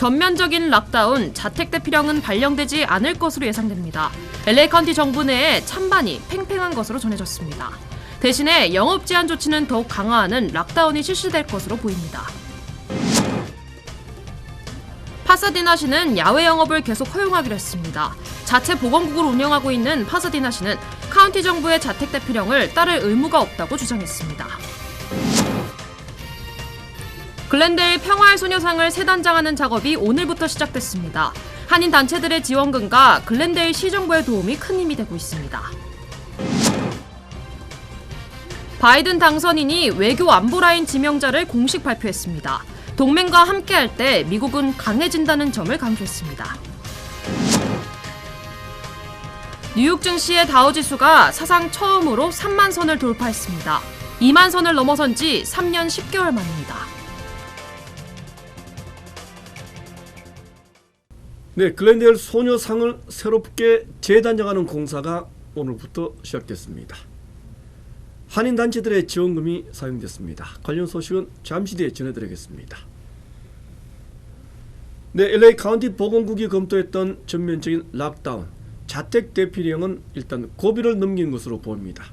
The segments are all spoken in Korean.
전면적인 락다운, 자택 대피령은 발령되지 않을 것으로 예상됩니다. LA 카운티 정부 내에 찬반이 팽팽한 것으로 전해졌습니다. 대신에 영업 제한 조치는 더욱 강화하는 락다운이 실시될 것으로 보입니다. 파사디나시는 야외 영업을 계속 허용하기로 했습니다. 자체 보건국을 운영하고 있는 파사디나시는 카운티 정부의 자택 대피령을 따를 의무가 없다고 주장했습니다. 글렌데일 평화의 소녀상을 재단장하는 작업이 오늘부터 시작됐습니다. 한인 단체들의 지원금과 글렌데일 시정부의 도움이 큰 힘이 되고 있습니다. 바이든 당선인이 외교 안보라인 지명자를 공식 발표했습니다. 동맹과 함께할 때 미국은 강해진다는 점을 강조했습니다. 뉴욕 증시의 다우지수가 사상 처음으로 3만 선을 돌파했습니다. 2만 선을 넘어선 지 3년 10개월 만입니다. 네, 글렌데일 소녀상을 새롭게 재단장하는 공사가 오늘부터 시작됐습니다. 한인 단체들의 지원금이 사용됐습니다. 관련 소식은 잠시 뒤에 전해드리겠습니다. 네, LA 카운티 보건국이 검토했던 전면적인 락다운, 자택 대피령은 일단 고비를 넘긴 것으로 보입니다.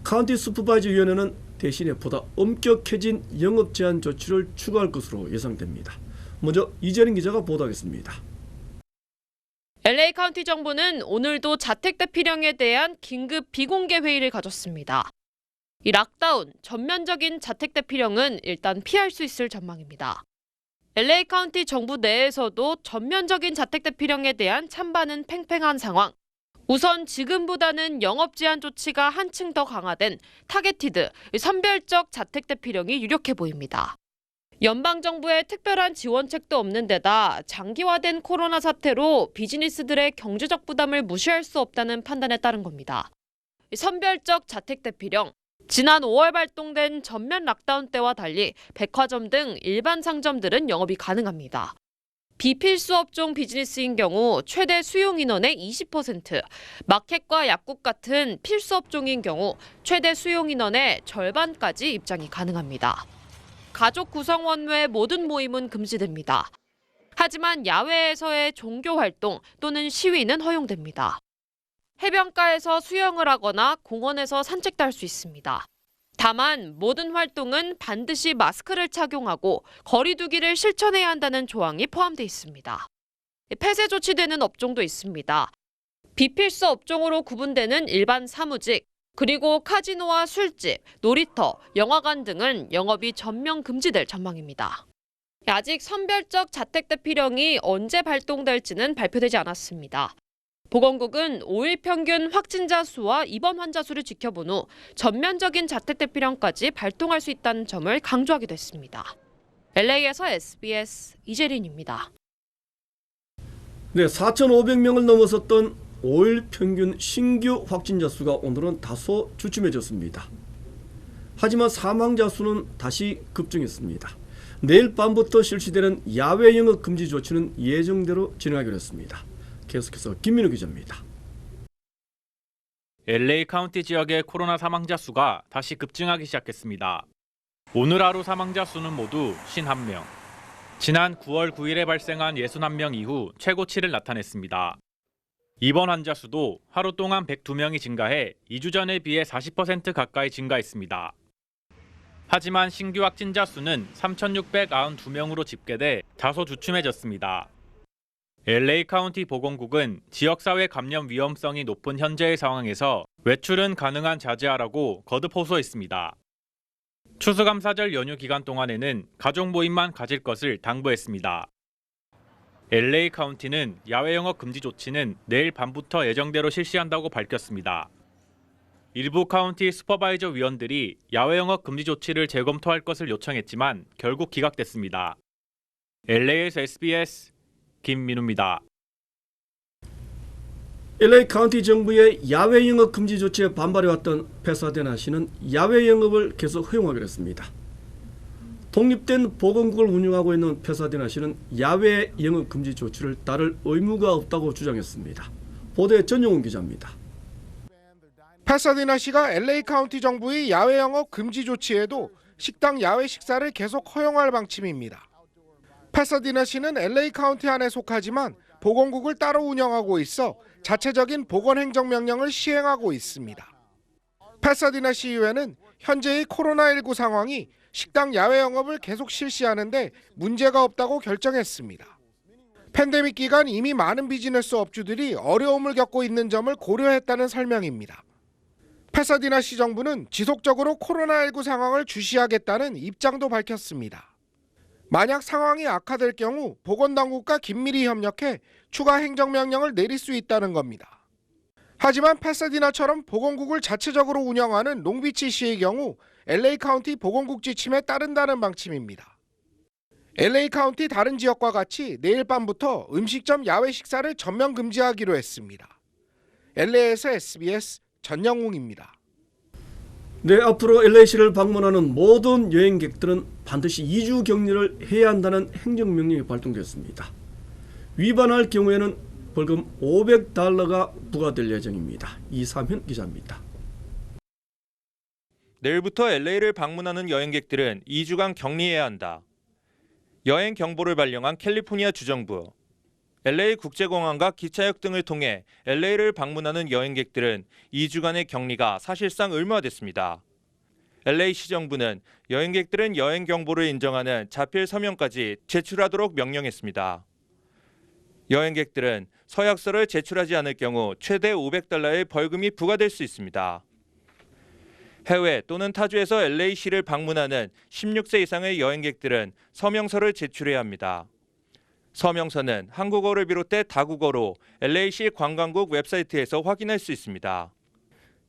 카운티 슈퍼바이저 위원회는 대신에 보다 엄격해진 영업 제한 조치를 추가할 것으로 예상됩니다. 먼저 이재린 기자가 보도하겠습니다. LA 카운티 정부는 오늘도 자택 대피령에 대한 긴급 비공개 회의를 가졌습니다. 이 락다운, 전면적인 자택 대피령은 일단 피할 수 있을 전망입니다. LA 카운티 정부 내에서도 전면적인 자택 대피령에 대한 찬반은 팽팽한 상황. 우선 지금보다는 영업 제한 조치가 한층 더 강화된 타겟티드, 선별적 자택 대피령이 유력해 보입니다. 연방정부의 특별한 지원책도 없는 데다 장기화된 코로나 사태로 비즈니스들의 경제적 부담을 무시할 수 없다는 판단에 따른 겁니다. 선별적 자택 대피령, 지난 5월 발동된 전면 락다운 때와 달리 백화점 등 일반 상점들은 영업이 가능합니다. 비필수 업종 비즈니스인 경우 최대 수용 인원의 20%, 마켓과 약국 같은 필수 업종인 경우 최대 수용 인원의 절반까지 입장이 가능합니다. 가족 구성원 외 모든 모임은 금지됩니다. 하지만 야외에서의 종교 활동 또는 시위는 허용됩니다. 해변가에서 수영을 하거나 공원에서 산책도 할 수 있습니다. 다만 모든 활동은 반드시 마스크를 착용하고 거리 두기를 실천해야 한다는 조항이 포함되어 있습니다. 폐쇄 조치되는 업종도 있습니다. 비필수 업종으로 구분되는 일반 사무직, 그리고 카지노와 술집, 놀이터, 영화관 등은 영업이 전면 금지될 전망입니다. 아직 선별적 자택 대피령이 언제 발동될지는 발표되지 않았습니다. 보건국은 5일 평균 확진자 수와 입원 환자 수를 지켜본 후 전면적인 자택 대피령까지 발동할 수 있다는 점을 강조하기도 했습니다. LA에서 SBS 이재린입니다. 네, 4,500명을 넘어섰던 5일 평균 신규 확진자 수가 오늘은 다소 주춤해졌습니다. 하지만 사망자 수는 다시 급증했습니다. 내일 밤부터 실시되는 야외 영업 금지 조치는 예정대로 진행하기로 했습니다. 계속해서 김민우 기자입니다. LA 카운티 지역의 코로나 사망자 수가 다시 급증하기 시작했습니다. 오늘 하루 사망자 수는 모두 51명. 지난 9월 9일에 발생한 61명 이후 최고치를 나타냈습니다. 입원 환자 수도 하루 동안 102명이 증가해 2주 전에 비해 40% 가까이 증가했습니다. 하지만 신규 확진자 수는 3,692명으로 집계돼 다소 주춤해졌습니다. LA 카운티 보건국은 지역사회 감염 위험성이 높은 현재의 상황에서 외출은 가능한 자제하라고 거듭 호소했습니다. 추수감사절 연휴 기간 동안에는 가족 모임만 가질 것을 당부했습니다. LA 카운티는 야외 영업 금지 조치는 내일 밤부터 예정대로 실시한다고 밝혔습니다. 일부 카운티 슈퍼바이저 위원들이 야외 영업 금지 조치를 재검토할 것을 요청했지만 결국 기각됐습니다. LA에서 SBS 김민우입니다. LA 카운티 정부의 야외 영업 금지 조치에 반발해왔던 패사데나시는 야외 영업을 계속 허용하기로 했습니다. 독립된 보건국을 운영하고 있는 패사데나시는 야외 영업 금지 조치를 따를 의무가 없다고 주장했습니다. 보도에 전용훈 기자입니다. 패사데나시가 LA 카운티 정부의 야외 영업 금지 조치에도 식당 야외 식사를 계속 허용할 방침입니다. 패서디나시는 LA 카운티 안에 속하지만 보건국을 따로 운영하고 있어 자체적인 보건행정명령을 시행하고 있습니다. 패서디나시 의회는 현재의 코로나19 상황이 식당 야외 영업을 계속 실시하는데 문제가 없다고 결정했습니다. 팬데믹 기간 이미 많은 비즈니스 업주들이 어려움을 겪고 있는 점을 고려했다는 설명입니다. 패서디나시 정부는 지속적으로 코로나19 상황을 주시하겠다는 입장도 밝혔습니다. 만약 상황이 악화될 경우 보건당국과 긴밀히 협력해 추가 행정명령을 내릴 수 있다는 겁니다. 하지만 패서디나처럼 보건국을 자체적으로 운영하는 롱비치시의 경우 LA 카운티 보건국 지침에 따른다는 방침입니다. LA 카운티 다른 지역과 같이 내일 밤부터 음식점 야외 식사를 전면 금지하기로 했습니다. LA에서 SBS 전영웅입니다. 네, 앞으로 LA시를 방문하는 모든 여행객들은 반드시 2주 격리를 해야 한다는 행정명령이 발동됐습니다. 위반할 경우에는 벌금 $500가 부과될 예정입니다. 이삼현 기자입니다. 내일부터 LA를 방문하는 여행객들은 2주간 격리해야 한다. 여행 경보를 발령한 캘리포니아 주정부. LA 국제공항과 기차역 등을 통해 LA를 방문하는 여행객들은 2주간의 격리가 사실상 의무화됐습니다. LA 시정부는 여행객들은 여행 경보를 인정하는 자필 서명까지 제출하도록 명령했습니다. 여행객들은 서약서를 제출하지 않을 경우 최대 $500의 벌금이 부과될 수 있습니다. 해외 또는 타주에서 LA시를 방문하는 16세 이상의 여행객들은 서명서를 제출해야 합니다. 서명서는 한국어를 비롯해 다국어로 LA시 관광국 웹사이트에서 확인할 수 있습니다.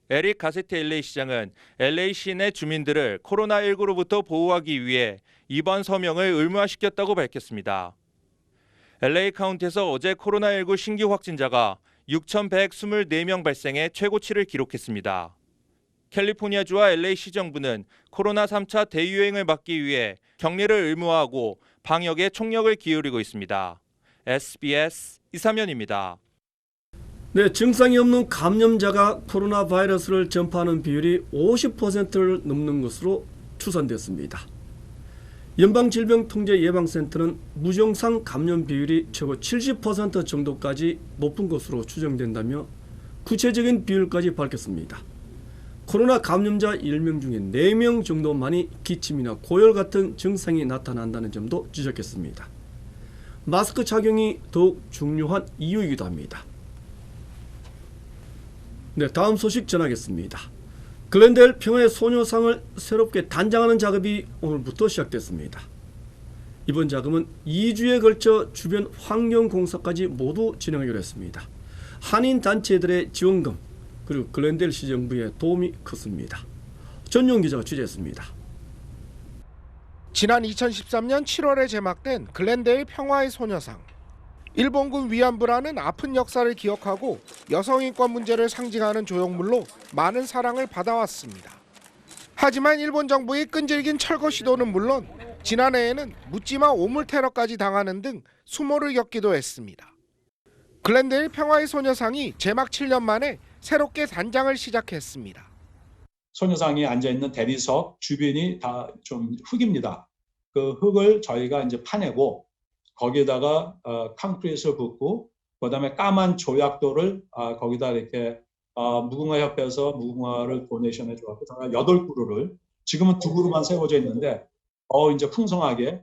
에릭 가세티 LA 시장은 LA 시내 주민들을 코로나19로부터 보호하기 위해 이번 서명을 의무화시켰다고 밝혔습니다. LA 카운티에서 어제 코로나19 신규 확진자가 6,124명 발생해 최고치를 기록했습니다. 캘리포니아주와 LA 시정부는 코로나 3차 대유행을 막기 위해 격리를 의무화하고 방역에 총력을 기울이고 있습니다. SBS 이삼현입니다. 네, 증상이 없는 감염자가 코로나 바이러스를 전파하는 비율이 50%를 넘는 것으로 추산됐습니다. 연방질병통제예방센터는 무증상 감염 비율이 최고 70% 정도까지 높은 것으로 추정된다며 구체적인 비율까지 밝혔습니다. 코로나 감염자 10명 중에 4명 정도만이 기침이나 고열 같은 증상이 나타난다는 점도 지적했습니다. 마스크 착용이 더욱 중요한 이유이기도 합니다. 네, 다음 소식 전하겠습니다. 글렌델 평화의 소녀상을 새롭게 단장하는 작업이 오늘부터 시작됐습니다. 이번 작업은 2주에 걸쳐 주변 환경공사까지 모두 진행하기로 했습니다. 한인 단체들의 지원금 그리고 글렌델 시정부의 도움이 컸습니다. 전용 기자가 취재했습니다. 지난 2013년 7월에 제막된 글렌델 평화의 소녀상. 일본군 위안부라는 아픈 역사를 기억하고 여성 인권 문제를 상징하는 조형물로 많은 사랑을 받아왔습니다. 하지만 일본 정부의 끈질긴 철거 시도는 물론 지난해에는 묻지마 오물 테러까지 당하는 등 수모를 겪기도 했습니다. 글렌델 평화의 소녀상이 제막 7년 만에 새롭게 단장을 시작했습니다. 소녀상이 앉아있는 대리석 주변이 다 좀 흙입니다. 그 흙을 저희가 이제 파내고 거기에다가 콘크리트를 붓고 그다음에 까만 조약돌을 거기다 이렇게 무궁화협회에서 무궁화를 도네이션해 줘서 8그루를 지금은 2그루만 세워져 있는데 이제 풍성하게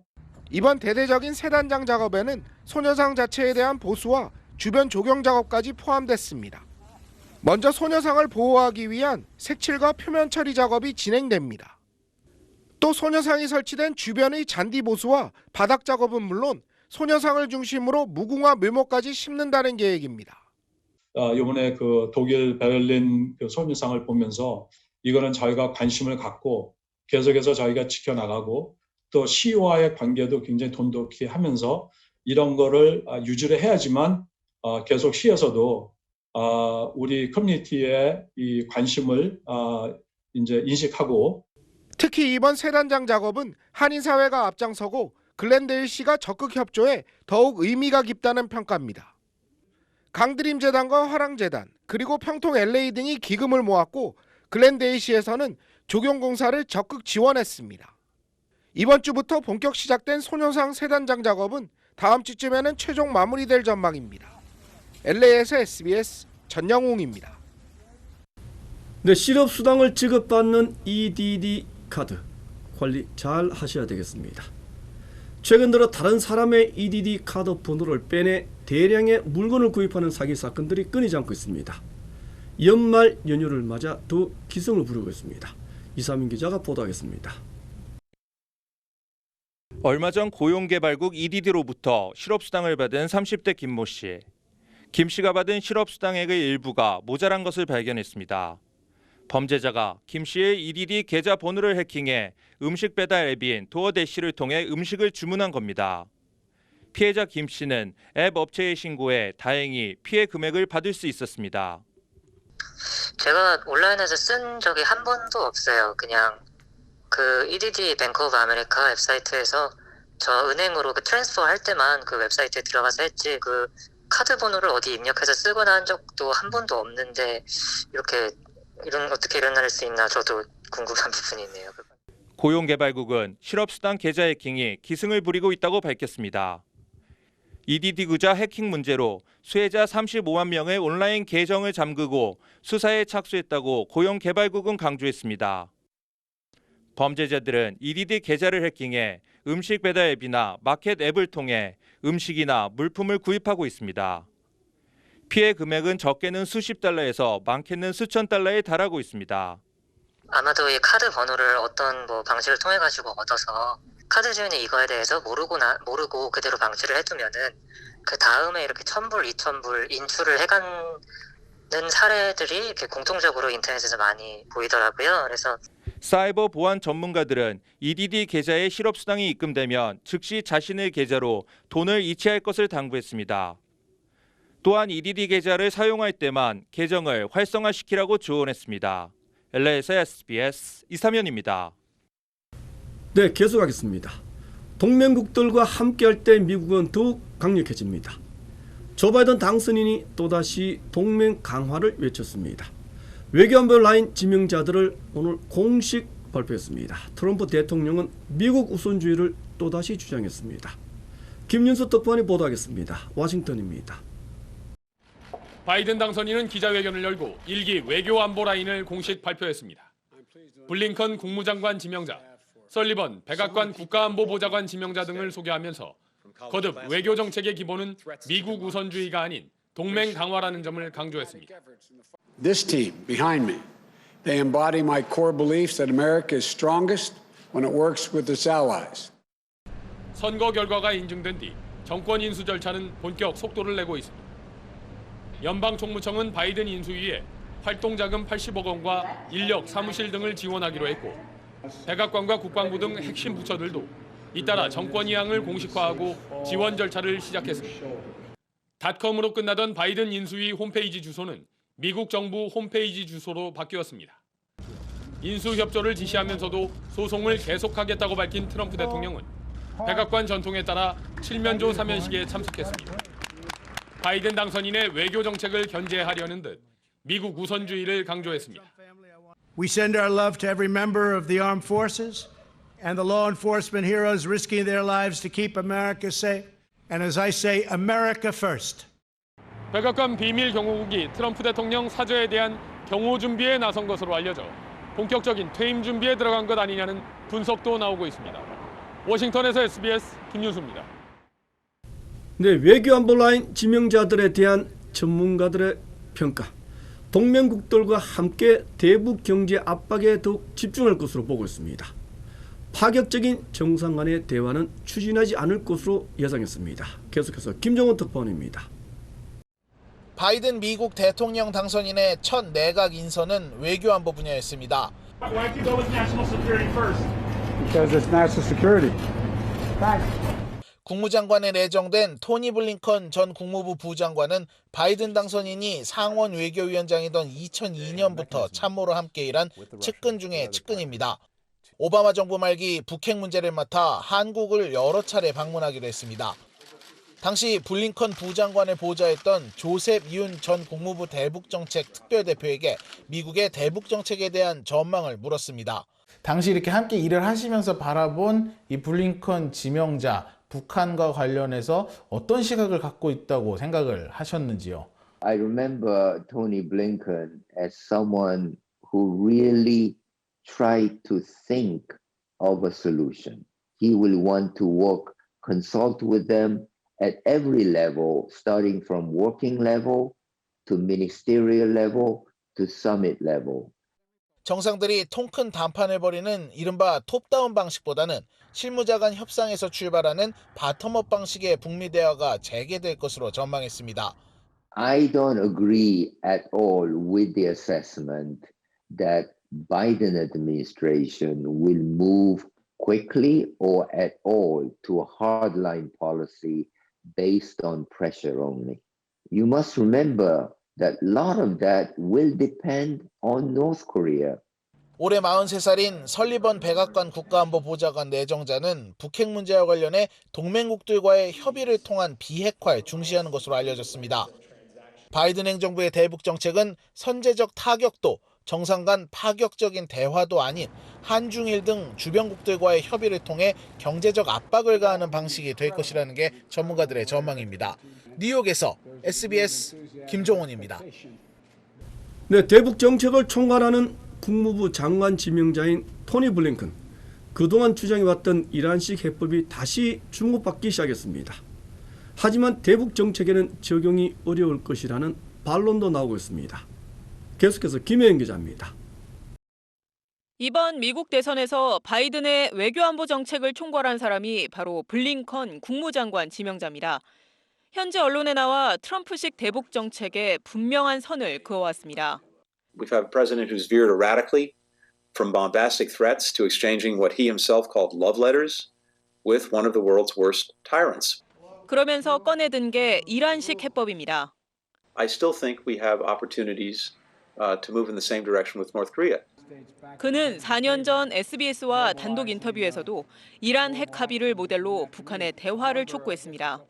이번 대대적인 세단장 작업에는 소녀상 자체에 대한 보수와 주변 조경 작업까지 포함됐습니다. 먼저 소녀상을 보호하기 위한 색칠과 표면 처리 작업이 진행됩니다. 또 소녀상이 설치된 주변의 잔디 보수와 바닥 작업은 물론 소녀상을 중심으로 무궁화 묘목까지 심는다는 계획입니다. 이번에 그 독일 베를린 그 소녀상을 보면서 이거는 저희가 관심을 갖고 계속해서 저희가 지켜나가고 또 시와의 관계도 굉장히 돈독히 하면서 이런 거를 유지를 해야지만 계속 시에서도 우리 커뮤니티의 이 관심을 이제 인식하고 특히 이번 세단장 작업은 한인 사회가 앞장서고 글렌데일 시가 적극 협조해 더욱 의미가 깊다는 평가입니다. 강드림 재단과 화랑재단 그리고 평통 LA 등이 기금을 모았고 글렌데일 시에서는 조경 공사를 적극 지원했습니다. 이번 주부터 본격 시작된 소녀상 세단장 작업은 다음 주쯤에는 최종 마무리될 전망입니다. LA에서 SBS 전영웅입니다. 네, 실업수당을 지급받는 EDD 카드 관리 잘 하셔야 되겠습니다. 최근 들어 다른 사람의 EDD 카드 번호를 빼내 대량의 물건을 구입하는 사기 사건들이 끊이지 않고 있습니다. 연말 연휴를 맞아 더 기승을 부리고 있습니다. 이사민 기자가 보도하겠습니다. 얼마 전 고용개발국 EDD로부터 실업수당을 받은 30대 김모 씨. 김 씨가 받은 실업수당액의 일부가 모자란 것을 발견했습니다. 범죄자가 김 씨의 EDD 계좌 번호를 해킹해 음식 배달 앱인 도어대시를 통해 음식을 주문한 겁니다. 피해자 김 씨는 앱 업체에 신고해 다행히 피해 금액을 받을 수 있었습니다. 제가 온라인에서 쓴 적이 한 번도 없어요. 그냥 그 EDD 뱅크 오브 아메리카 웹사이트에서 저 은행으로 그 트랜스퍼 할 때만 그 웹사이트에 들어가서 했지 그 카드 번호를 어디 입력해서 쓰거나 한 적도 한 번도 없는데 어떻게 일어날 수 있나 저도 궁금한 부분이 있네요. 고용개발국은 실업수당 계좌 해킹이 기승을 부리고 있다고 밝혔습니다. EDD 계좌 해킹 문제로 수혜자 35만 명의 온라인 계정을 잠그고 수사에 착수했다고 고용개발국은 강조했습니다. 범죄자들은 EDD 계좌를 해킹해 음식 배달 앱이나 마켓 앱을 통해 음식이나 물품을 구입하고 있습니다. 피해 금액은 적게는 수십 달러에서 많게는 수천 달러에 달하고 있습니다. 아마도 이 카드 번호를 어떤 방식을 통해 가지고 얻어서 카드 주인이 이거에 대해서 모르고 그대로 방치를 해두면은 그 다음에 이렇게 1,000불, 2,000불 인출을 해가는 사례들이 이렇게 공통적으로 인터넷에서 많이 보이더라고요. 그래서 사이버 보안 전문가들은 EDD 계좌에 실업수당이 입금되면 즉시 자신의 계좌로 돈을 이체할 것을 당부했습니다. 또한 EDD 계좌를 사용할 때만 계정을 활성화시키라고 조언했습니다. LA에서 SBS 이사면입니다. 네, 계속하겠습니다. 동맹국들과 함께할 때 미국은 더욱 강력해집니다. 조 바이든 당선인이 또다시 동맹 강화를 외쳤습니다. 외교안보 라인 지명자들을 오늘 공식 발표했습니다. 트럼프 대통령은 미국 우선주의를 또다시 주장했습니다. 김윤수 특파원이 보도하겠습니다. 워싱턴입니다. 바이든 당선인은 기자회견을 열고 1기 외교안보 라인을 공식 발표했습니다. 블링컨 국무장관 지명자, 설리번 백악관 국가안보보좌관 지명자 등을 소개하면서 거듭 외교 정책의 기본은 미국 우선주의가 아닌 동맹 강화라는 점을 강조했습니다. This team behind me, they embody my core beliefs that America is strongest when it works with its allies. 선거 결과가 인증된 뒤 정권 인수 절차는 본격 속도를 내고 있습니다. 연방총무청은 바이든 인수위에 활동자금 80억 원과 인력, 사무실 등을 지원하기로 했고 백악관과 국방부 등 핵심 부처들도 잇따라 정권 이양을 공식화하고 지원 절차를 시작했습니다. 닷컴으로 끝나던 바이든 인수위 홈페이지 주소는 미국 정부 홈페이지 주소로 바뀌었습니다. 인수 협조를 지시하면서도 소송을 계속하겠다고 밝힌 트럼프 대통령은 백악관 전통에 따라 칠면조 사면식에 참석했습니다. 바이든 당선인의 외교 정책을 견제하려는 듯 미국 우선주의를 강조했습니다. We send our love to every member of the armed forces and the law enforcement heroes risking their lives to keep America safe. And as I say, America first. 백악관 비밀 경호국이 트럼프 대통령 사저에 대한 경호 준비에 나선 것으로 알려져 본격적인 퇴임 준비에 들어간 것 아니냐는 분석도 나오고 있습니다. 워싱턴에서 SBS 김윤수입니다. 네, 외교안보 라인 지명자들에 대한 전문가들의 평가. 동맹국들과 함께 대북 경제 압박에 더욱 집중할 것으로 보고 있습니다. 파격적인 정상 간의 대화는 추진하지 않을 것으로 예상했습니다. 계속해서 김정은 특파원입니다. 바이든 미국 대통령 당선인의 첫 내각 인선은 외교안보 분야였습니다. 국무장관에 내정된 토니 블링컨 전 국무부 부장관은 바이든 당선인이 상원 외교위원장이던 2002년부터 참모로 함께 일한 측근 중의 측근입니다. 오바마 정부 말기 북핵 문제를 맡아 한국을 여러 차례 방문하기도 했습니다. 당시 블링컨 부장관을 보좌했던 조셉 윤 전 국무부 대북정책 특별대표에게 미국의 대북정책에 대한 전망을 물었습니다. 당시 이렇게 함께 일을 하시면서 바라본 이 블링컨 지명자, 북한과 관련해서 어떤 시각을 갖고 있다고 생각을 하셨는지요? I remember Tony Blinken as someone who really tried to think of a solution. He will want to work, consult with them at every level, starting from working level to ministerial level to summit level. 정상들이 통 큰 담판을 벌이는 이른바 톱다운 방식보다는 실무자 간 협상에서 출발하는 바텀업 방식의 북미 대화가 재개될 것으로 전망했습니다. I don't agree at all with the assessment that Biden administration will move quickly or at all to a hardline policy based on pressure only. You must remember that a lot of that will depend on North Korea. 올해 43살인 설리번 백악관 국가안보보좌관 내정자는 북핵 문제와 관련해 동맹국들과의 협의를 통한 비핵화에 중시하는 것으로 알려졌습니다. 바이든 행정부의 대북 정책은 선제적 타격도 정상 간 파격적인 대화도 아닌 한중일 등 주변국들과의 협의를 통해 경제적 압박을 가하는 방식이 될 것이라는 게 전문가들의 전망입니다. 뉴욕에서 SBS 김종원입니다. 네, 대북 정책을 총괄하는 국무부 장관 지명자인 토니 블링컨. 그동안 주장해왔던 이란식 해법이 다시 주목받기 시작했습니다. 하지만 대북 정책에는 적용이 어려울 것이라는 반론도 나오고 있습니다. 계속해서 김혜영 기자입니다. 이번 미국 대선에서 바이든의 외교안보 정책을 총괄한 사람이 바로 블링컨 국무장관 지명자입니다. 현재 언론에 나와 트럼프식 대북 정책에 분명한 선을 그어왔습니다. We've had a president who's veered erratically from bombastic threats to exchanging what he himself called love letters with one of the world's worst tyrants. 그러면서 꺼내든 게 이란식 해법입니다. I still think we have opportunities to move in the same direction with North Korea. 그는 4년 전 SBS와 단독 인터뷰에서도 이란 핵 합의를 모델로 북한의 대화를 촉구했습니다.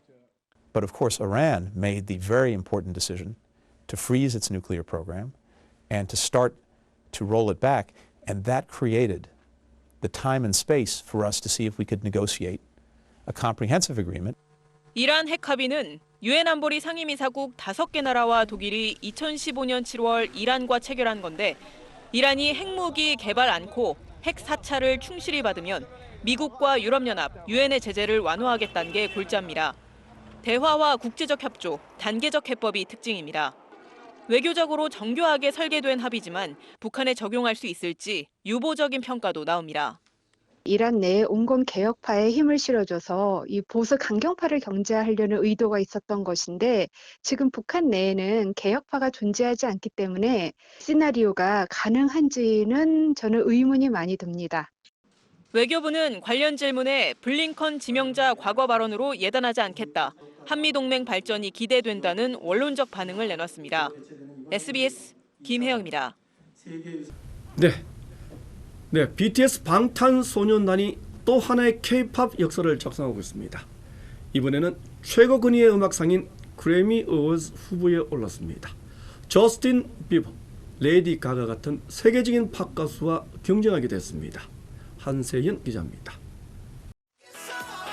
But of course, Iran made the very important decision to freeze its nuclear program and to start to roll it back, and that created the time and space for us to see if we could negotiate a comprehensive agreement. 이란 핵 합의는 유엔 안보리 상임이사국 5개 나라와 독일이 2015년 7월 이란과 체결한 건데 이란이 핵무기 개발 않고 핵 사찰을 충실히 받으면 미국과 유럽연합, 유엔의 제재를 완화하겠다는 게 골자입니다. 대화와 국제적 협조, 단계적 해법이 특징입니다. 외교적으로 정교하게 설계된 합의지만 북한에 적용할 수 있을지 유보적인 평가도 나옵니다. 이란 내에 온건 개혁파에 힘을 실어줘서 이 보수 강경파를 경제하려는 의도가 있었던 것인데 지금 북한 내에는 개혁파가 존재하지 않기 때문에 시나리오가 가능한지는 저는 의문이 많이 듭니다. 외교부는 관련 질문에 블링컨 지명자 과거 발언으로 예단하지 않겠다. 한미동맹 발전이 기대된다는 원론적 반응을 내놨습니다. SBS 김혜영입니다. 네, BTS 방탄소년단이 또 하나의 K-팝 역사를 작성하고 있습니다. 이번에는 최고 근위의 음악상인 그래미 어워즈 후보에 올랐습니다. 저스틴 비버, 레이디 가가 같은 세계적인 팝 가수와 경쟁하게 됐습니다. 한세현 기자입니다.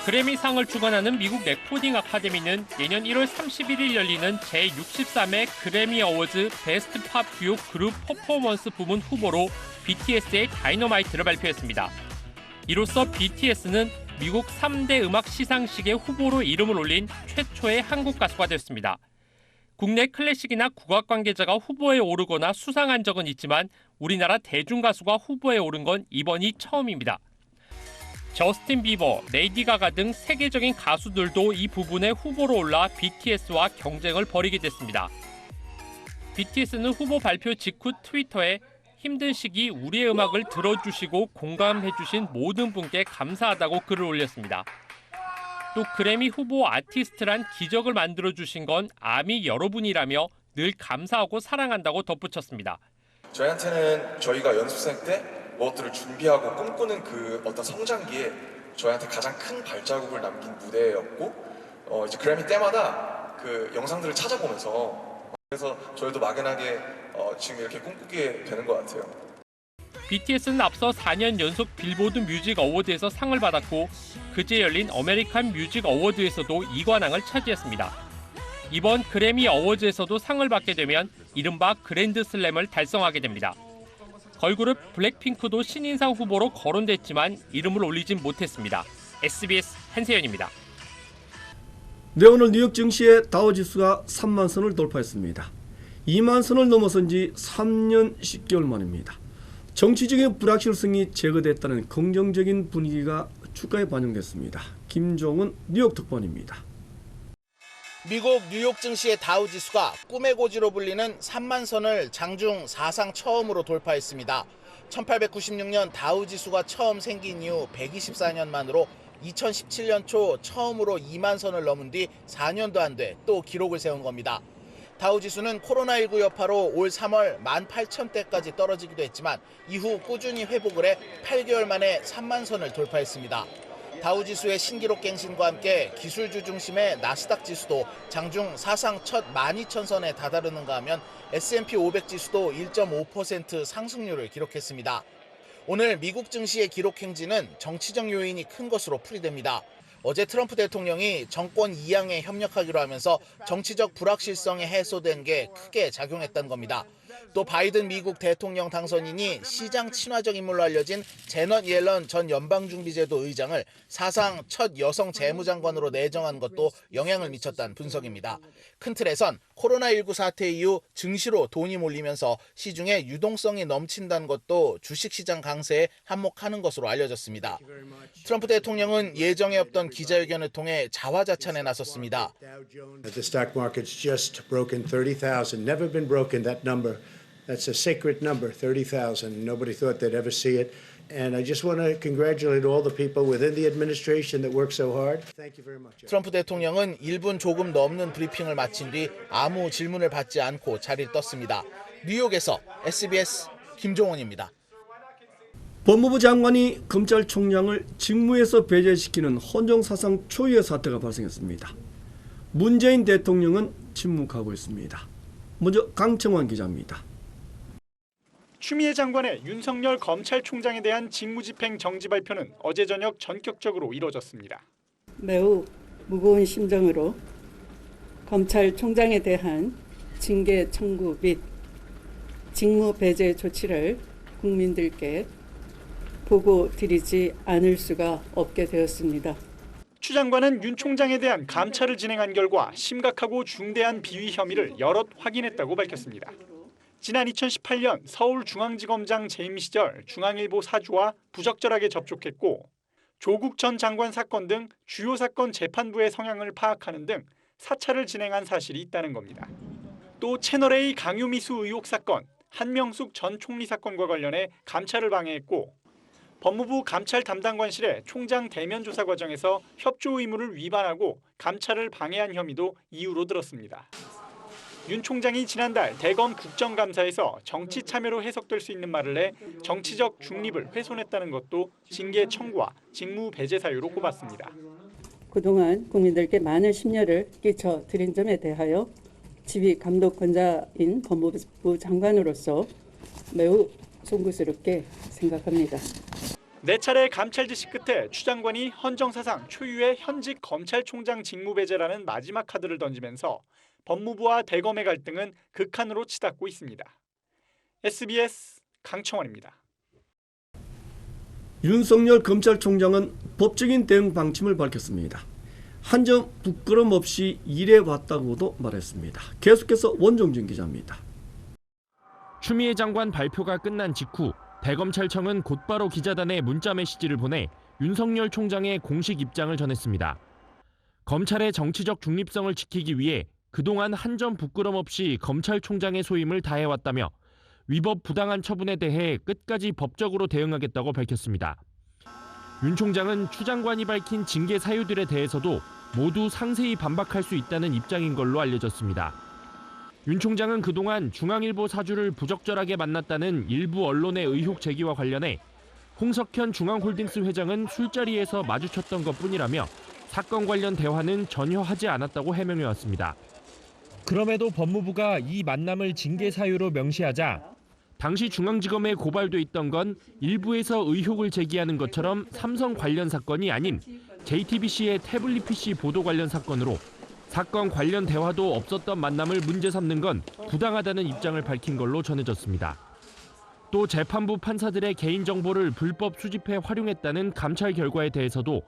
그래미상을 주관하는 미국 레코딩 아카데미는 내년 1월 31일 열리는 제63회 그래미 어워즈 베스트 팝 듀오 그룹 퍼포먼스 부문 후보로 BTS의 다이너마이트를 발표했습니다. 이로써 BTS는 미국 3대 음악 시상식의 후보로 이름을 올린 최초의 한국 가수가 됐습니다. 국내 클래식이나 국악 관계자가 후보에 오르거나 수상한 적은 있지만 우리나라 대중가수가 후보에 오른 건 이번이 처음입니다. 저스틴 비버, 레이디 가가 등 세계적인 가수들도 이 부분에 후보로 올라 BTS와 경쟁을 벌이게 됐습니다. BTS는 후보 발표 직후 트위터에 힘든 시기 우리의 음악을 들어주시고 공감해주신 모든 분께 감사하다고 글을 올렸습니다. 또 그래미 후보 아티스트란 기적을 만들어주신 건 아미 여러분이라며 늘 감사하고 사랑한다고 덧붙였습니다. 저희한테는 저희가 연습생 때 무엇들을 준비하고 꿈꾸는 그 어떤 성장기에 저희한테 가장 큰 발자국을 남긴 무대였고 이제 그래미 때마다 그 영상들을 찾아보면서 그래서 저희도 막연하게 지금 이렇게 꿈꾸게 되는 것 같아요. BTS는 앞서 4년 연속 빌보드 뮤직 어워드에서 상을 받았고 그제 열린 어메리칸 뮤직 어워드에서도 2관왕을 차지했습니다. 이번 그래미 어워즈에서도 상을 받게 되면 이른바 그랜드 슬램을 달성하게 됩니다. 걸그룹 블랙핑크도 신인상 후보로 거론됐지만 이름을 올리진 못했습니다. SBS 한세연입니다. 네, 오늘 뉴욕 증시의 다우지수가 3만 선을 돌파했습니다. 2만 선을 넘어선 지 3년 10개월 만입니다. 정치적인 불확실성이 제거됐다는 긍정적인 분위기가 주가에 반영됐습니다. 김종은 뉴욕 특파원입니다. 미국 뉴욕 증시의 다우 지수가 꿈의 고지로 불리는 3만 선을 장중 사상 처음으로 돌파했습니다. 1896년 다우 지수가 처음 생긴 이후 124년 만으로 2017년 초 처음으로 2만 선을 넘은 뒤 4년도 안 돼 또 기록을 세운 겁니다. 다우 지수는 코로나19 여파로 올 3월 18,000대까지 떨어지기도 했지만 이후 꾸준히 회복을 해 8개월 만에 3만 선을 돌파했습니다. 다우 지수의 신기록 갱신과 함께 기술주 중심의 나스닥 지수도 장중 사상 첫 12,000선에 다다르는가 하면 S&P 500 지수도 1.5% 상승률을 기록했습니다. 오늘 미국 증시의 기록 행진은 정치적 요인이 큰 것으로 풀이됩니다. 어제 트럼프 대통령이 정권 이양에 협력하기로 하면서 정치적 불확실성이 해소된 게 크게 작용했다는 겁니다. 또 바이든 미국 대통령 당선인이 시장 친화적 인물로 알려진 제넛 옐런 전 연방준비제도 의장을 사상 첫 여성 재무장관으로 내정한 것도 영향을 미쳤다는 분석입니다. 큰 틀에선 코로나19 사태 이후 증시로 돈이 몰리면서 시중에 유동성이 넘친다는 것도 주식시장 강세에 한몫하는 것으로 알려졌습니다. 트럼프 대통령은 예정에 없던 기자회견을 통해 자화자찬에 나섰습니다. The stock market's just broken 30,000. Never been broken that number. That's a sacred number, 30,000. Nobody thought they'd ever see it. And I just want to congratulate all the people within the administration that worked so hard. Thank you very much. 트럼프 대통령은 1분 조금 넘는 브리핑을 마친 뒤 아무 질문을 받지 않고 자리를 떴습니다. 뉴욕에서 SBS 김종원입니다. 법무부 장관이 검찰총장을 직무에서 배제시키는 헌정사상 초유의 사태가 발생했습니다. 문재인 대통령은 침묵하고 있습니다. 먼저 강청환 기자입니다. 추미애 장관의 윤석열 검찰총장에 대한 직무집행 정지 발표는 어제 저녁 전격적으로 이뤄졌습니다. 매우 무거운 심정으로 검찰총장에 대한 징계 청구 및 직무 배제 조치를 국민들께 보고드리지 않을 수가 없게 되었습니다. 추 장관은 윤 총장에 대한 감찰을 진행한 결과 심각하고 중대한 비위 혐의를 여럿 확인했다고 밝혔습니다. 지난 2018년 서울중앙지검장 재임 시절 중앙일보 사주와 부적절하게 접촉했고 조국 전 장관 사건 등 주요 사건 재판부의 성향을 파악하는 등 사찰을 진행한 사실이 있다는 겁니다. 또 채널A 강요미수 의혹 사건, 한명숙 전 총리 사건과 관련해 감찰을 방해했고 법무부 감찰 담당관실의 총장 대면 조사 과정에서 협조 의무를 위반하고 감찰을 방해한 혐의도 이유로 들었습니다. 윤 총장이 지난달 대검 국정감사에서 정치 참여로 해석될 수 있는 말을 해 정치적 중립을 훼손했다는 것도 징계 청구와 직무 배제 사유로 꼽았습니다. 그동안 국민들께 많은 심려를 끼쳐드린 점에 대하여 지휘 감독권자인 법무부 장관으로서 매우 송구스럽게 생각합니다. 4차례 감찰 지시 끝에 추 장관이 헌정사상 초유의 현직 검찰총장 직무 배제라는 마지막 카드를 던지면서 법무부와 대검의 갈등은 극한으로 치닫고 있습니다. SBS 강청원입니다. 윤석열 검찰총장은 법적인 대응 방침을 밝혔습니다. 한 점 부끄럼 없이 일해왔다고도 말했습니다. 계속해서 원종진 기자입니다. 추미애 장관 발표가 끝난 직후 대검찰청은 곧바로 기자단에 문자 메시지를 보내 윤석열 총장의 공식 입장을 전했습니다. 검찰의 정치적 중립성을 지키기 위해 그동안 한 점 부끄럼 없이 검찰총장의 소임을 다해왔다며 위법 부당한 처분에 대해 끝까지 법적으로 대응하겠다고 밝혔습니다. 윤 총장은 추 장관이 밝힌 징계 사유들에 대해서도 모두 상세히 반박할 수 있다는 입장인 걸로 알려졌습니다. 윤 총장은 그동안 중앙일보 사주를 부적절하게 만났다는 일부 언론의 의혹 제기와 관련해 홍석현 중앙홀딩스 회장은 술자리에서 마주쳤던 것뿐이라며 사건 관련 대화는 전혀 하지 않았다고 해명해왔습니다. 그럼에도 법무부가 이 만남을 징계 사유로 명시하자 당시 중앙지검에 고발돼 있던 건 일부에서 의혹을 제기하는 것처럼 삼성 관련 사건이 아닌 JTBC의 태블릿 PC 보도 관련 사건으로 사건 관련 대화도 없었던 만남을 문제 삼는 건 부당하다는 입장을 밝힌 걸로 전해졌습니다. 또 재판부 판사들의 개인정보를 불법 수집해 활용했다는 감찰 결과에 대해서도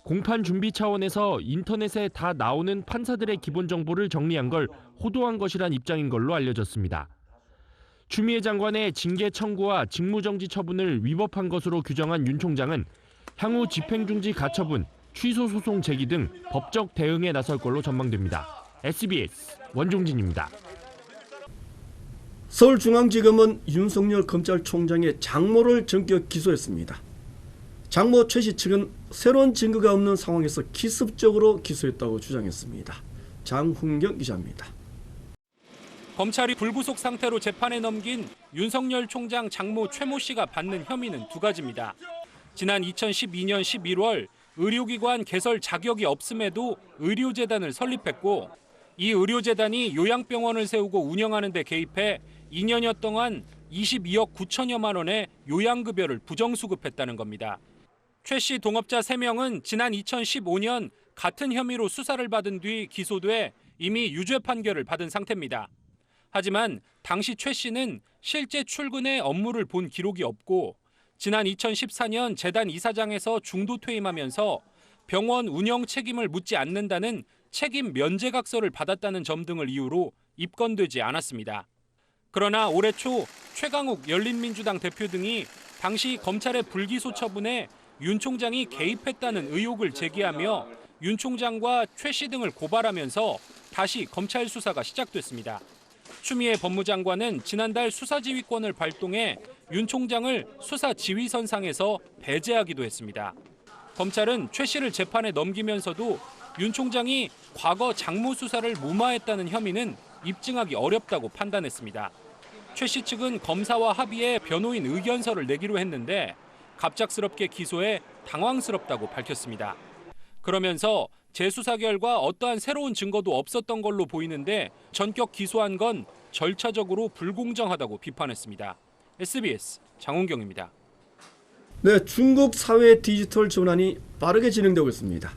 공판 준비 차원에서 인터넷에 다 나오는 판사들의 기본 정보를 정리한 걸 호도한 것이란 입장인 걸로 알려졌습니다. 추미애 장관의 징계 청구와 직무정지 처분을 위법한 것으로 규정한 윤 총장은 향후 집행중지 가처분, 취소 소송 제기 등 법적 대응에 나설 걸로 전망됩니다. SBS 원종진입니다. 서울중앙지검은 윤석열 검찰총장의 장모를 전격 기소했습니다. 장모 최 씨 측은 새로운 증거가 없는 상황에서 기습적으로 기소했다고 주장했습니다. 장훈경 기자입니다. 검찰이 불구속 상태로 재판에 넘긴 윤석열 총장 장모 최모 씨가 받는 혐의는 두 가지입니다. 지난 2012년 11월 의료기관 개설 자격이 없음에도 의료재단을 설립했고 이 의료재단이 요양병원을 세우고 운영하는 데 개입해 2년여 동안 22억 9천여만 원의 요양급여를 부정수급했다는 겁니다. 최 씨 동업자 3명은 지난 2015년 같은 혐의로 수사를 받은 뒤 기소돼 이미 유죄 판결을 받은 상태입니다. 하지만 당시 최 씨는 실제 출근해 업무를 본 기록이 없고 지난 2014년 재단 이사장에서 중도 퇴임하면서 병원 운영 책임을 묻지 않는다는 책임 면제각서를 받았다는 점 등을 이유로 입건되지 않았습니다. 그러나 올해 초 최강욱 열린민주당 대표 등이 당시 검찰의 불기소 처분에 윤 총장이 개입했다는 의혹을 제기하며 윤 총장과 최 씨 등을 고발하면서 다시 검찰 수사가 시작됐습니다. 추미애 법무장관은 지난달 수사지휘권을 발동해 윤 총장을 수사지휘선상에서 배제하기도 했습니다. 검찰은 최 씨를 재판에 넘기면서도 윤 총장이 과거 장모 수사를 무마했다는 혐의는 입증하기 어렵다고 판단했습니다. 최 씨 측은 검사와 합의해 변호인 의견서를 내기로 했는데 갑작스럽게 기소해 당황스럽다고 밝혔습니다. 그러면서 재수사 결과 어떠한 새로운 증거도 없었던 걸로 보이는데 전격 기소한 건 절차적으로 불공정하다고 비판했습니다. SBS 장훈경입니다. 네, 중국 사회 디지털 전환이 빠르게 진행되고 있습니다.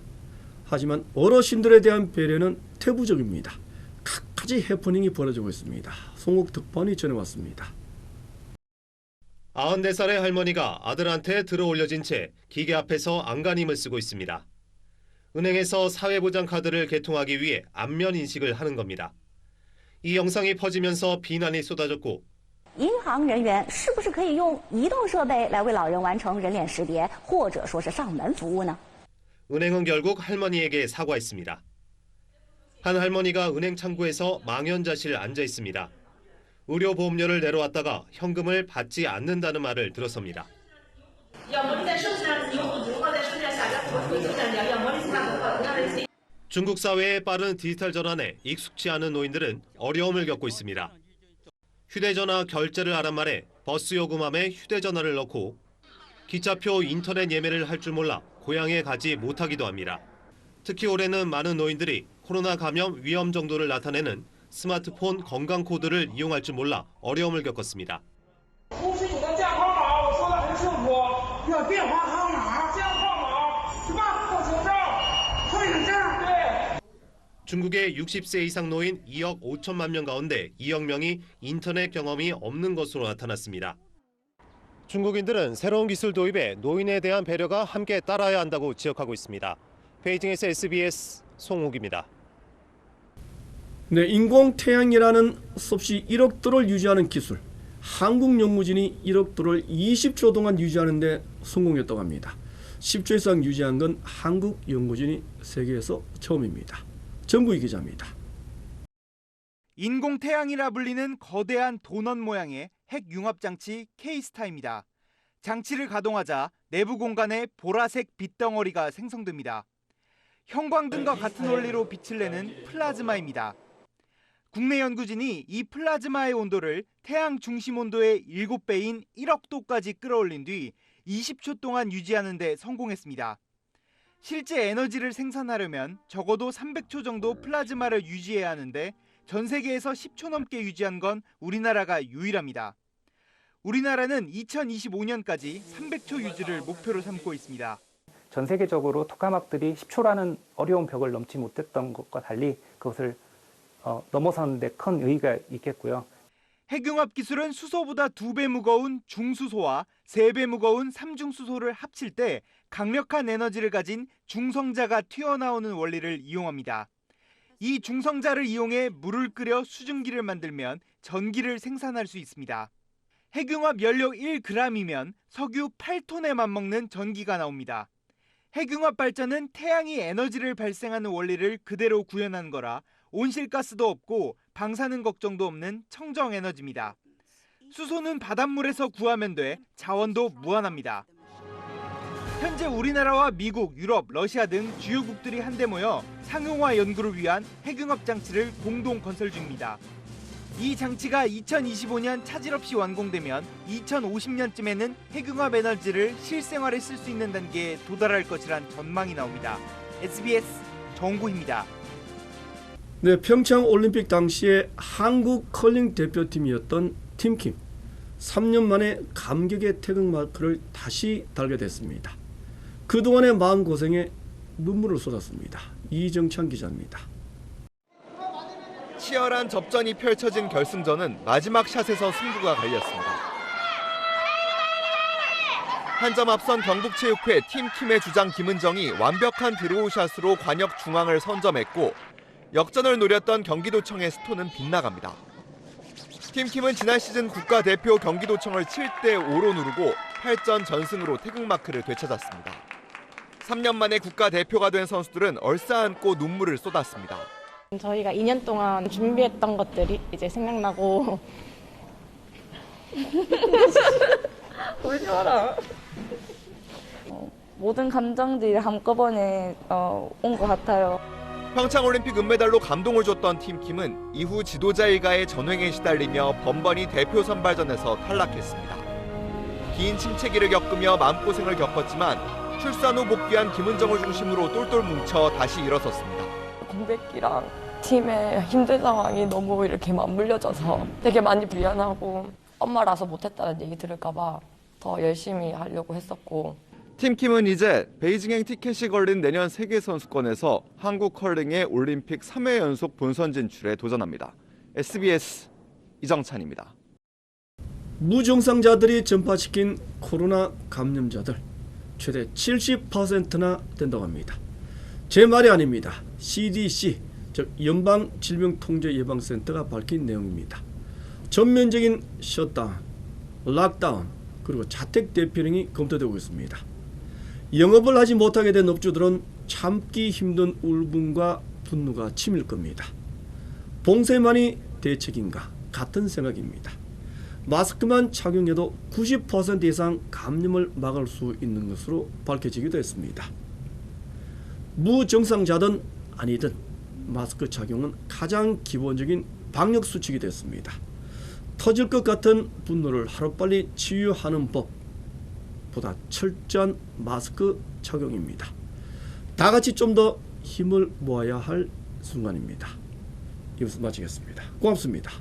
하지만 어르신들에 대한 배려는 태부적입니다. 각가지 해프닝이 벌어지고 있습니다. 송욱 특파원이 전해왔습니다. 94살의 할머니가 아들한테 들어올려진 채 기계 앞에서 안간힘을 쓰고 있습니다. 은행에서 사회보장 카드를 개통하기 위해 안면 인식을 하는 겁니다. 이 영상이 퍼지면서 비난이 쏟아졌고 银行人员是不是可以用移动设备来为老人完成人脸识别，或者说是上门服务呢？ 은행은 결국 할머니에게 사과했습니다. 한 할머니가 은행 창구에서 망연자실 앉아 있습니다. 의료보험료를 내려왔다가 현금을 받지 않는다는 말을 들어섭니다. 중국 사회의 빠른 디지털 전환에 익숙치 않은 노인들은 어려움을 겪고 있습니다. 휴대전화 결제를 하란 말에 버스 요금함에 휴대전화를 넣고 기차표 인터넷 예매를 할 줄 몰라 고향에 가지 못하기도 합니다. 특히 올해는 많은 노인들이 코로나 감염 위험 정도를 나타내는 스마트폰 건강 코드를 이용할 줄 몰라 어려움을 겪었습니다. 중국의 60세 이상 노인 2억 5천만 명 가운데 2억 명이 인터넷 경험이 없는 것으로 나타났습니다. 중국인들은 새로운 기술 도입에 노인에 대한 배려가 함께 따라야 한다고 지적하고 있습니다. 베이징에서 SBS 송욱입니다. 네, 인공태양이라는 섭씨 1억 도를 유지하는 기술. 한국 연구진이 1억 도를 20초 동안 유지하는 데 성공했다고 합니다. 10초 이상 유지한 건 한국 연구진이 세계에서 처음입니다. 정구희 기자입니다. 인공태양이라 불리는 거대한 도넛 모양의 핵융합장치 K-스타입니다. 장치를 가동하자 내부 공간에 보라색 빛덩어리가 생성됩니다. 형광등과 같은 원리로 빛을 내는 플라즈마입니다. 국내 연구진이 이 플라즈마의 온도를 태양 중심 온도의 7배인 1억 도까지 끌어올린 뒤 20초 동안 유지하는 데 성공했습니다. 실제 에너지를 생산하려면 적어도 300초 정도 플라즈마를 유지해야 하는데 전 세계에서 10초 넘게 유지한 건 우리나라가 유일합니다. 우리나라는 2025년까지 300초 유지를 목표로 삼고 있습니다. 전 세계적으로 토카막들이 10초라는 어려운 벽을 넘지 못했던 것과 달리 그것을 넘어서는 데 큰 의의가 있겠고요. 핵융합 기술은 수소보다 2배 무거운 중수소와 3배 무거운 삼중수소를 합칠 때 강력한 에너지를 가진 중성자가 튀어나오는 원리를 이용합니다. 이 중성자를 이용해 물을 끓여 수증기를 만들면 전기를 생산할 수 있습니다. 핵융합 연료 1g이면 석유 8톤에 맞먹는 전기가 나옵니다. 핵융합 발전은 태양이 에너지를 발생하는 원리를 그대로 구현한 거라 온실가스도 없고 방사능 걱정도 없는 청정 에너지입니다. 수소는 바닷물에서 구하면 돼 자원도 무한합니다. 현재 우리나라와 미국, 유럽, 러시아 등 주요국들이 한데 모여 상용화 연구를 위한 핵융합 장치를 공동 건설 중입니다. 이 장치가 2025년 차질 없이 완공되면 2050년쯤에는 핵융합 에너지를 실생활에 쓸 수 있는 단계에 도달할 것이란 전망이 나옵니다. SBS 정구입니다. 네, 평창 올림픽 당시에 한국 컬링 대표팀이었던 팀킴. 3년 만에 감격의 태극마크를 다시 달게 됐습니다. 그동안의 마음고생에 눈물을 쏟았습니다. 이정찬 기자입니다. 치열한 접전이 펼쳐진 결승전은 마지막 샷에서 승부가 갈렸습니다. 한 점 앞선 경북체육회 팀킴의 주장 김은정이 완벽한 드로우샷으로 관역 중앙을 선점했고 역전을 노렸던 경기도청의 스토는 빗나갑니다. 팀킴은 지난 시즌 국가대표 경기도청을 7대5로 누르고 8전 전승으로 태극마크를 되찾았습니다. 3년 만에 국가대표가 된 선수들은 얼싸안고 눈물을 쏟았습니다. 저희가 2년 동안 준비했던 것들이 이제 생각나고 울지 마라. 모든 감정들이 한꺼번에 온 것 같아요. 평창올림픽 은메달로 감동을 줬던 팀킴은 이후 지도자 일가의 전횡에 시달리며 번번이 대표 선발전에서 탈락했습니다. 긴 침체기를 겪으며 마음고생을 겪었지만 출산 후 복귀한 김은정을 중심으로 똘똘 뭉쳐 다시 일어섰습니다. 공백기랑 팀의 힘든 상황이 너무 이렇게 맞물려져서 되게 많이 미안하고 엄마라서 못했다는 얘기 들을까 봐 더 열심히 하려고 했었고 팀킴은 이제 베이징행 티켓이 걸린 내년 세계선수권에서 한국 컬링의 올림픽 3회 연속 본선 진출에 도전합니다. SBS 이정찬입니다. 무증상자들이 전파시킨 코로나 감염자들 최대 70%나 된다고 합니다. 제 말이 아닙니다. CDC, 즉 연방질병통제예방센터가 밝힌 내용입니다. 전면적인 셧다운, 락다운, 그리고 자택 대피령이 검토되고 있습니다. 영업을 하지 못하게 된 업주들은 참기 힘든 울분과 분노가 치밀 겁니다. 봉쇄만이 대책인가 같은 생각입니다. 마스크만 착용해도 90% 이상 감염을 막을 수 있는 것으로 밝혀지기도 했습니다. 무증상자든 아니든 마스크 착용은 가장 기본적인 방역 수칙이 됐습니다. 터질 것 같은 분노를 하루빨리 치유하는 법보다 철저한 마스크 착용입니다. 다 같이 좀 더 힘을 모아야 할 순간입니다. 이것을 마치겠습니다. 고맙습니다.